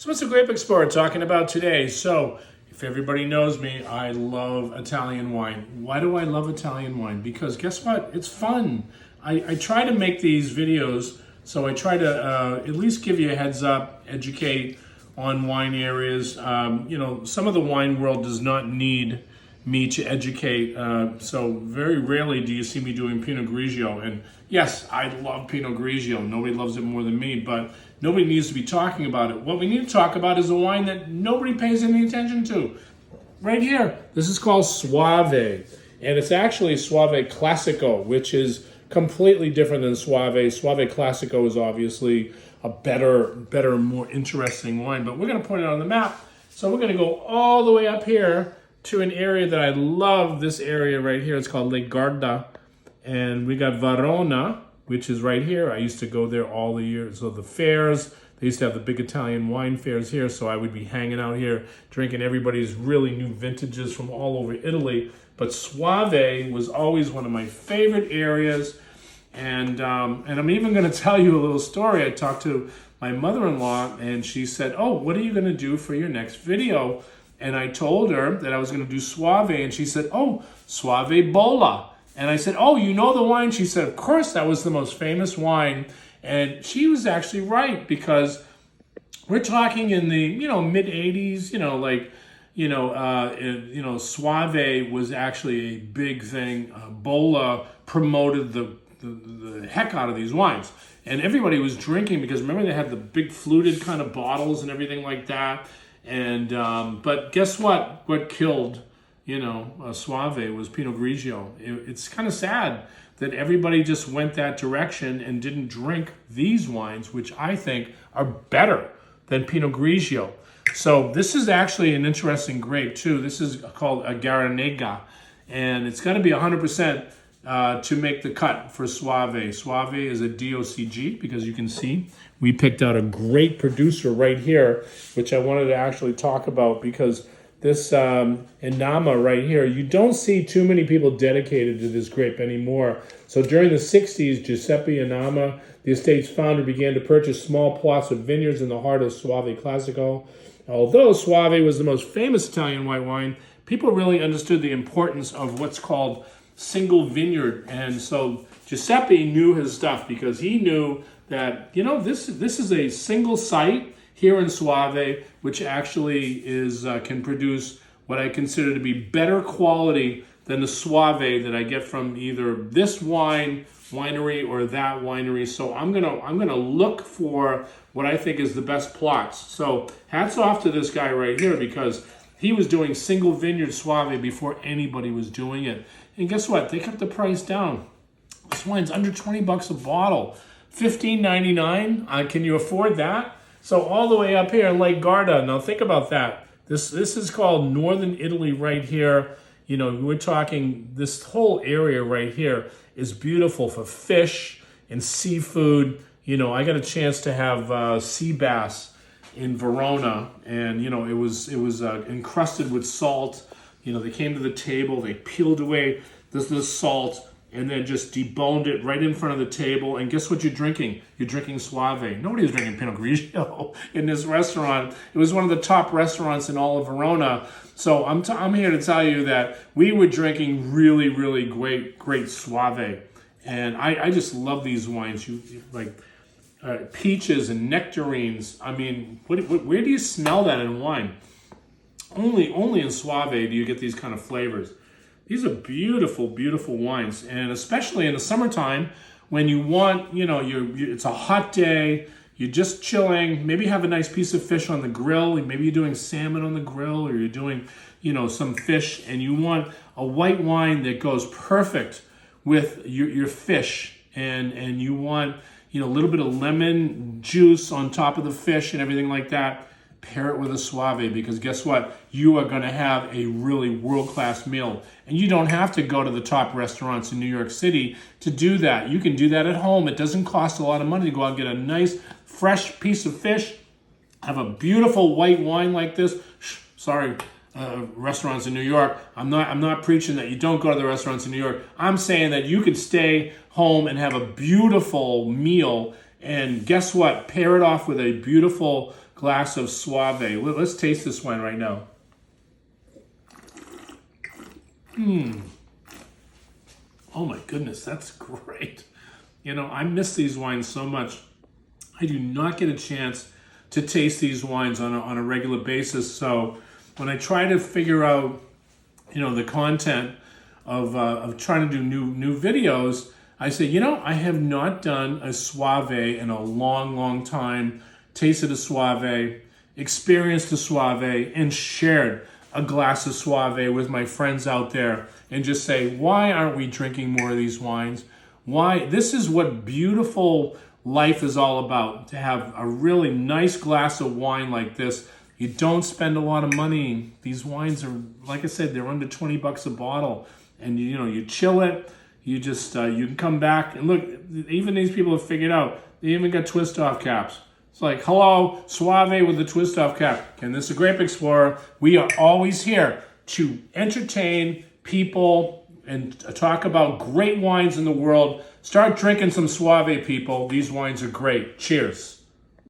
So what's the Grape Explorer talking about today? So if everybody knows me, I love Italian wine. Why do I love Italian wine? Because guess what? It's fun. I try to make these videos, so I try to at least give you a heads up, educate on wine areas. You know, some of the wine world does not need me to educate, so very rarely do you see me doing Pinot Grigio. And yes, I love Pinot Grigio. Nobody loves it more than me, but nobody needs to be talking about it. What we need to talk about is a wine that nobody pays any attention to. Right here, this is called Soave, and it's actually Soave Classico, which is completely different than Soave. Soave Classico is obviously a better, more interesting wine, but we're gonna put it on the map. So we're gonna go all the way up here to an area that I love. This area right here, it's called Lake Garda, and we got Verona, which is right here. I used to go there all the years. So the fairs, they used to have the big Italian wine fairs here, so I would be hanging out here drinking everybody's really new vintages from all over Italy. But Soave was always one of my favorite areas, and I'm even going to tell you a little story. I talked to my mother-in-law, and she said, "Oh, what are you going to do for your next video?" And I told her that I was going to do Soave, and she said, "Oh, Soave Bolla." And I said, "Oh, you know the wine?" She said, "Of course, that was the most famous wine." And she was actually right, because we're talking in the mid '80s. Soave was actually a big thing. Bolla promoted the heck out of these wines, and everybody was drinking because remember they had the big fluted kind of bottles and everything like that. And but guess what? What killed Soave was Pinot Grigio. It's kind of sad that everybody just went that direction and didn't drink these wines, which I think are better than Pinot Grigio. So this is actually an interesting grape too. This is called a Garganega, and it's going to be 100% to make the cut for Soave. Soave is a DOCG, because you can see we picked out a great producer right here, which I wanted to actually talk about, because this Inama right here, you don't see too many people dedicated to this grape anymore. So during the 60s, Giuseppe Inama, the estate's founder, began to purchase small plots of vineyards in the heart of Soave Classico. Although Soave was the most famous Italian white wine, people really understood the importance of what's called single vineyard. And so Giuseppe knew his stuff, because he knew that, this is a single site here in Soave, which actually can produce what I consider to be better quality than the Soave that I get from either this winery or that winery. So I'm gonna look for what I think is the best plots. So hats off to this guy right here, because he was doing single vineyard Soave before anybody was doing it. And guess what? They kept the price down. This wine's under 20 bucks a bottle. $15.99. Can you afford that? So all the way up here in Lake Garda. Now think about that. This is called Northern Italy right here. We're talking, this whole area right here is beautiful for fish and seafood. I got a chance to have sea bass in Verona, and it was encrusted with salt. They came to the table, they peeled away the salt, and then just deboned it right in front of the table. And guess what you're drinking? You're drinking Soave. Nobody was drinking Pinot Grigio in this restaurant. It was one of the top restaurants in all of Verona. So I'm here to tell you that we were drinking really, really great Soave. And I just love these wines. Peaches and nectarines. I mean, where do you smell that in wine? Only in Soave do you get these kind of flavors. These are beautiful, beautiful wines, and especially in the summertime when you want, it's a hot day, you're just chilling, maybe have a nice piece of fish on the grill, maybe you're doing salmon on the grill, or you're doing, some fish, and you want a white wine that goes perfect with your fish, and you want, a little bit of lemon juice on top of the fish and everything like that. Pair it with a Soave, because guess what? You are going to have a really world-class meal. And you don't have to go to the top restaurants in New York City to do that. You can do that at home. It doesn't cost a lot of money to go out and get a nice, fresh piece of fish, have a beautiful white wine like this. Restaurants in New York. I'm not preaching that you don't go to the restaurants in New York. I'm saying that you could stay home and have a beautiful meal, and guess what? Pair it off with a beautiful glass of Soave. Let's taste this wine right now. Oh my goodness, that's great. You know, I miss these wines so much. I do not get a chance to taste these wines on a regular basis. So when I try to figure out, you know, the content of trying to do new videos, I say, you know, I have not done a Soave in a long time, tasted a Soave, experienced a Soave, and shared a glass of Soave with my friends out there and just say, why aren't we drinking more of these wines? Why? This is what beautiful life is all about, to have a really nice glass of wine like this. You don't spend a lot of money. These wines are, like I said, they're under 20 bucks a bottle. And you know, you chill it, you just, you can come back and look, even these people have figured out, they even got twist off caps. It's like, hello, Soave with the twist off cap. And this is a Grape Explorer. We are always here to entertain people and talk about great wines in the world. Start drinking some Soave, people. These wines are great. Cheers.